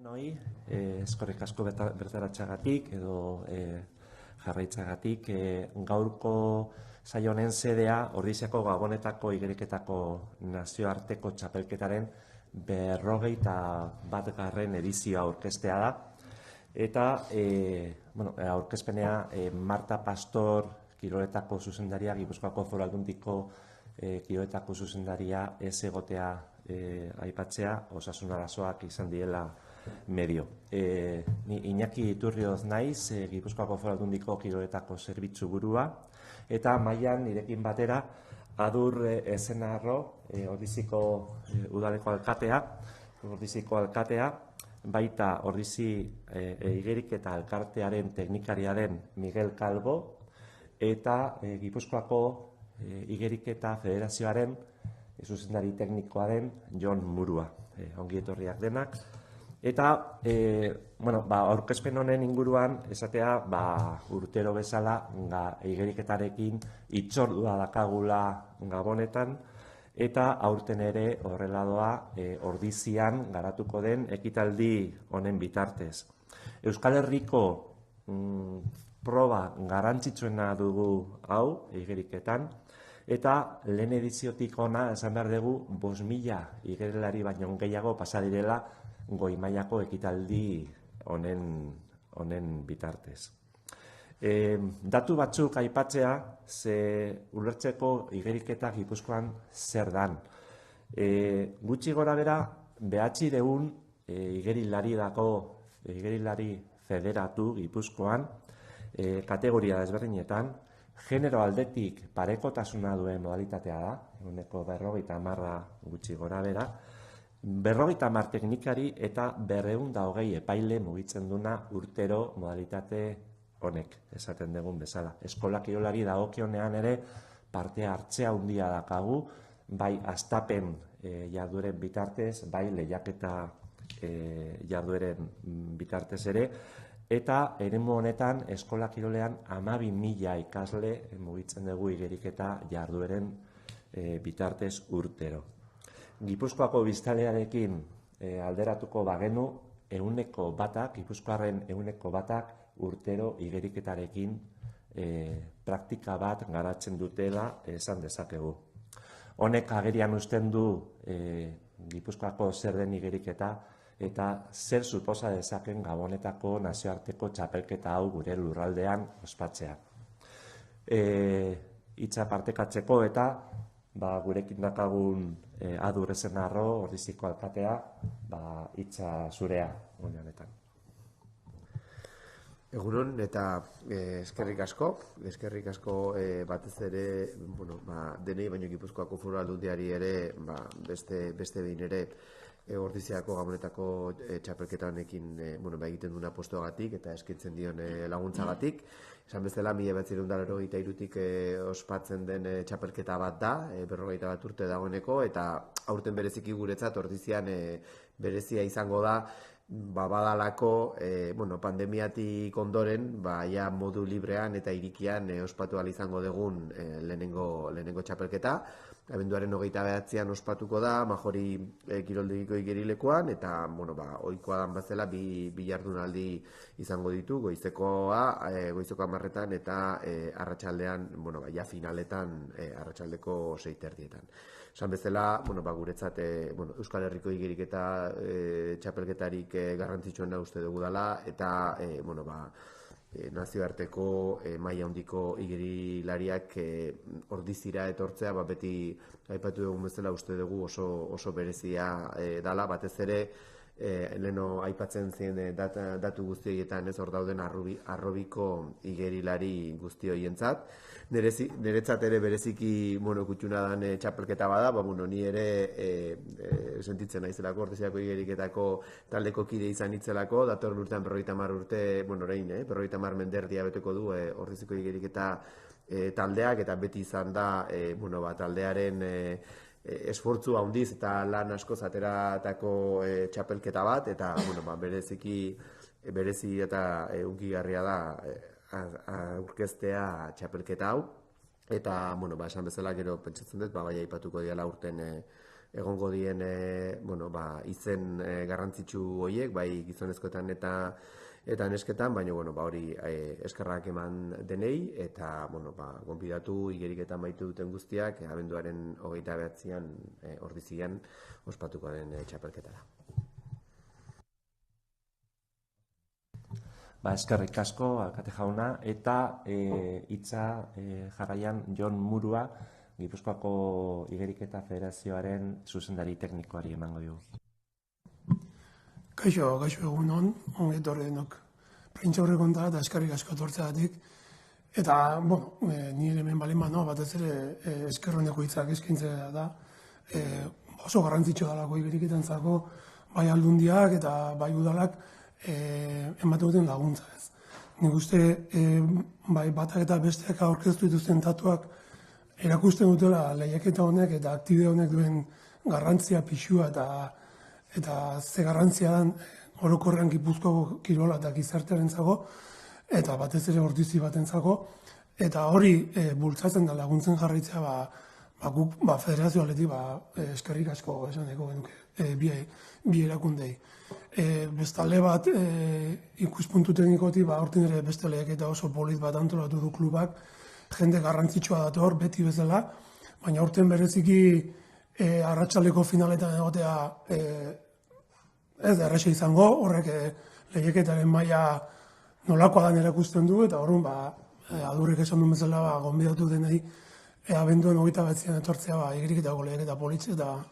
Denoi, eskerrik asko bertaratxagatik edo jarraitzagatik gaurko saio honen sedea Ordiziako Gabonetako Igeriketako nazioarteko txapelketaren 51. edizioa aurkeztea da. Eta aurkezpenea Marta Pastor Kiroletako zuzendaria, Gipuzkoako Foru Aldundiko Kiroletako zuzendaria ez egotea aipatzea, osasun arazoak izan diela medio. Ni Iñaki Iturrioz naiz, Gipuzkoako Foru Aldundiko Kiroletako zerbitzu burua, eta mailan nirekin batera Adur Ezenarro, Ordiziko udaleko alkatea, baita Ordizi Igeriketa elkartearen teknikaria den Miguel Calvo, eta Gipuzkoako Igeriketa Federazioaren zuzendari teknikoa den Jon Murua. Ongi etorriak denak. Eta aurkezpen honen inguruan esatea urtero bezala igeriketarekin hitzordua dakagula Gabonetan, eta aurten ere horrela doa Ordizian garatuko den ekitaldi honen bitartez. Euskal Herriko proba garrantzitsuena dugu hau igeriketan, eta lehen ediziotik ona esan behar dugu 5.000 igerilari baino gehiago pasa direla goi mailako ekitaldi honen bitartez. Datu batzuk aipatzea, ze ulertzeko igeriketa Gipuzkoan zer dan. Gutxi gora bera, 900 igerilari federatu Gipuzkoan, kategoria desberdinetan, genero aldetik parekotasuna duen modalitatea da, 50% gutxi gora bera, 50 teknikari eta 220 epaile mugitzen duna urtero modalitate honek, esaten dugun bezala. Eskola kirolari dagokionean ere parte hartzea handia dakagu, bai hastapen jardueren bitartez, bai lehiaketa jardueren bitartez ere, eta eremu honetan eskola kirolean 12.000 ikasle mugitzen dugu igeriketa jardueren bitartez urtero. Gipuzkoako biztanlearekin alderatuko bagenu, Gipuzkoarren 100% urtero igeriketarekin praktika bat garatzen dutela esan dezakegu. Honek agerian uzten du Gipuzkoako zer den igeriketa eta zer suposa dezaken Gabonetako nazioarteko txapelketa hau gure lurraldean ospatzea. Hitza partekatzeko eta gurekin dakagun Adur Ezenarro, Ordiziko alkatea, hitza zurea honetan. Egunon eta eskerrik asko batez ere, denei baino Gipuzkoako Foru Aldundiari ere, beste behin ere Ordiziako Gabonetako txapelketa honekin egiten duen apostoagatik eta eskaintzen dion laguntzagatik. Esan bezala, 1983tik ospatzen den txapelketa bat da, 51 urte dagoeneko, eta aurten bereziki guretzat Ordizian berezia izango da, badalako pandemiatik ondoren, ja modu librean eta irikian ospatu ahal izango dugun lehenengo txapelketa. Abenduaren 29an ospatuko da, Majori kiroldegiko igerilekoan, eta ohikoa dan bazela bi jardunaldi izango ditu, goizeko 10:00 eta arratsaldean, finaletan arratsaldeko 6:30. Esan bezala, guretzat Euskal Herriko igeriketa txapelketarik garrantzitsuena uste dugu dela, eta nazioarteko maila handiko igerilariak Ordizira etortzea, beti aipatu dugun bezala uste dugu oso berezia dela, batez ere leheno aipatzen ziren datu guzti horietan hor dauden arrobiko igerilari guzti horientzat. Niretzat ere bereziki kutxuna den txapelketa bada, ni ere sentitzen naizelako Ordiziako igeriketako taldeko kide izan hitzelako, datorren urtean 50 urte, orain 50 menderdia beteko du Ordiziko igeriketa taldeak, eta beti izan da taldearen esfortzu handiz eta lan askoz ateratako txapelketa bat, eta berezi eta hunkigarria da aurkeztea txapelketa hau, eta esan bezala gero pentsatzen dut bai aipatuko diala urten egongo dien izen garrantzitsu horiek, bai gizonezkoetan eta nesketan, baina hori eskerrak eman denei, eta gonbidatu igeriketan baitu duten guztiak, abenduaren 29an Ordizian ospatuko den txapelketara. Eskerrik asko, alkate jauna, eta hitza jarraian Jon Murua, Gipuzkoako Igeriketa Federazioaren zuzendari teknikoari emango dugu. Kaixo egunon, ongi etorri denok prentsaurrekonta eta eskerrik asko etortzeagatik. Eta, ni hemen baldin bano, batez ere eskerroneko hitzak eskaintzea da, oso garrantzitsua dalako igeriketantzako, bai aldundiak eta bai udalak ematen duten laguntza ez. Nik uste, bai batak eta besteak aurkeztu dituzten datuak erakusten dutela lehiaketa honek eta aktibide honek duen garrantzia pixua eta ze garrantzia den orokorrean Gipuzkoako kirola eta gizartearentzako eta batez ere Ordizi batentzako, eta hori bultzatzen da laguntzen jarraitzea guk federazio aldetik eskerrik asko esaneko genuke bi erakundei. Bestalde bat ikuspuntu teknikotik hortin ere beste lehiaketa oso polit bat antolatu du klubak, jende garrantzitsua dator beti bezala, baina aurten bereziki arratsaldeko finaletan egotea ez da erraza izango, horrek lehiaketaren maila nolakoa dan erakusten du, eta horren adurrek esan duen bezala gonbidatu denei abenduan 29an etortzea igeriketako lehiaketa politz eta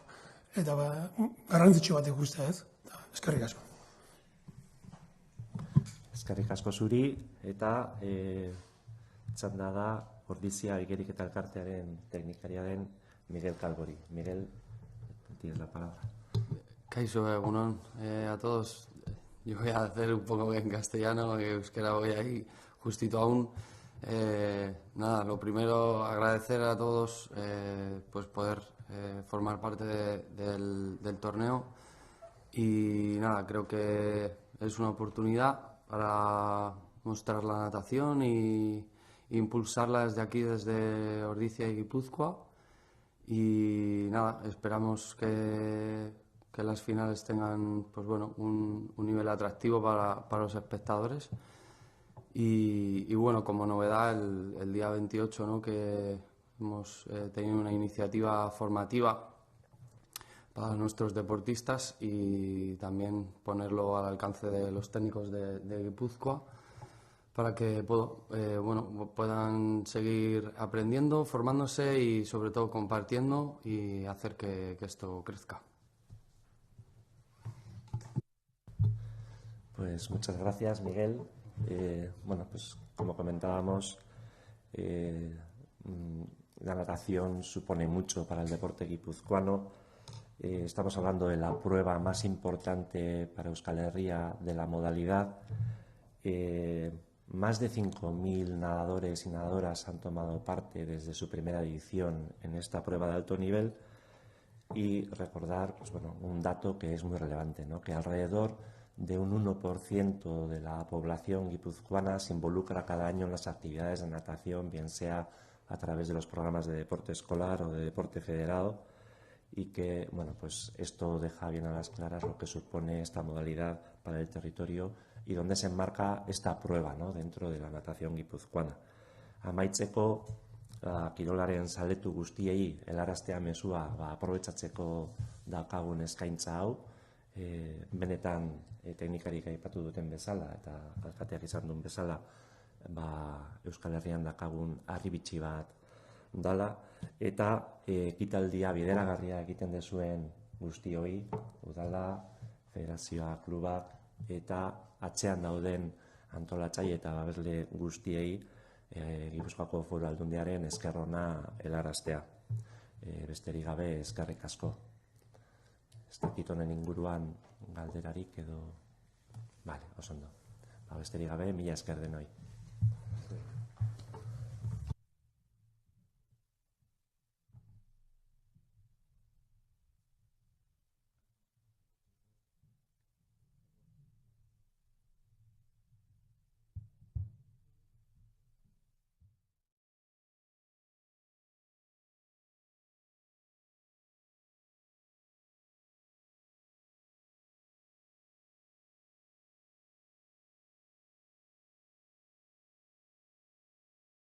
garrantzitsu bat ikustea ez. Eskerrik asko. Eskerrik asko zuri, eta txanda da Ordizia Igeriketa Elkartearen teknikaria den Miguel Calgori. Miguel, tienes la palabra. Kaixo, egunon a todos. Yo voy a hacer un poco en castellano, que euskera voy ahí justito aún. Nada, lo primero, agradecer a todos pues poder formar parte del torneo, y nada, creo que es una oportunidad para mostrar la natación y impulsarla desde aquí, desde Ordizia y Guipúzcoa, y nada, esperamos que las finales tengan un nivel atractivo para los espectadores. Y bueno, como novedad, el día 28, ¿no?, que hemos tenido una iniciativa formativa para nuestros deportistas y también ponerlo al alcance de los técnicos de Guipúzcoa para que puedan seguir aprendiendo, formándose y sobre todo compartiendo y hacer que esto crezca. Pues muchas gracias, Miguel. Pues como comentábamos, la natación supone mucho para el deporte guipuzcoano. Estamos hablando de la prueba más importante para Euskal Herria de la modalidad. Más de 5.000 nadadores y nadadoras han tomado parte desde su primera edición en esta prueba de alto nivel. Y recordar un dato que es muy relevante, ¿no?, que alrededor de un 1% de la población guipuzcoana se involucra cada año en las actividades de natación, bien sea a través de los programas de deporte escolar o de deporte federado, y que esto deja bien a las claras lo que supone esta modalidad para el territorio y donde se enmarca esta prueba, ¿no?, dentro de la natación guipuzcoana. Amaitzeko, kirolaren zaletu guztiei helaraztea mezua aprobetxatzeko daukagun eskaintza hau, benetan teknikarik aipatu duten bezala eta alkateak izan duen bezala Euskal Herrian daukagun harribitxi bat dala, eta ekitaldia bideragarria egiten dezuen guztioi, udala, federazioa, klubak eta atzean dauden antolatzaile eta babesle guztiei Gipuzkoako Foru Aldundiaren esker ona helaraztea. Besterik gabe eskerrik asko. Ez dakit honen inguruan galderarik edo... Oso ondo. Besterik gabe, mila esker denoi.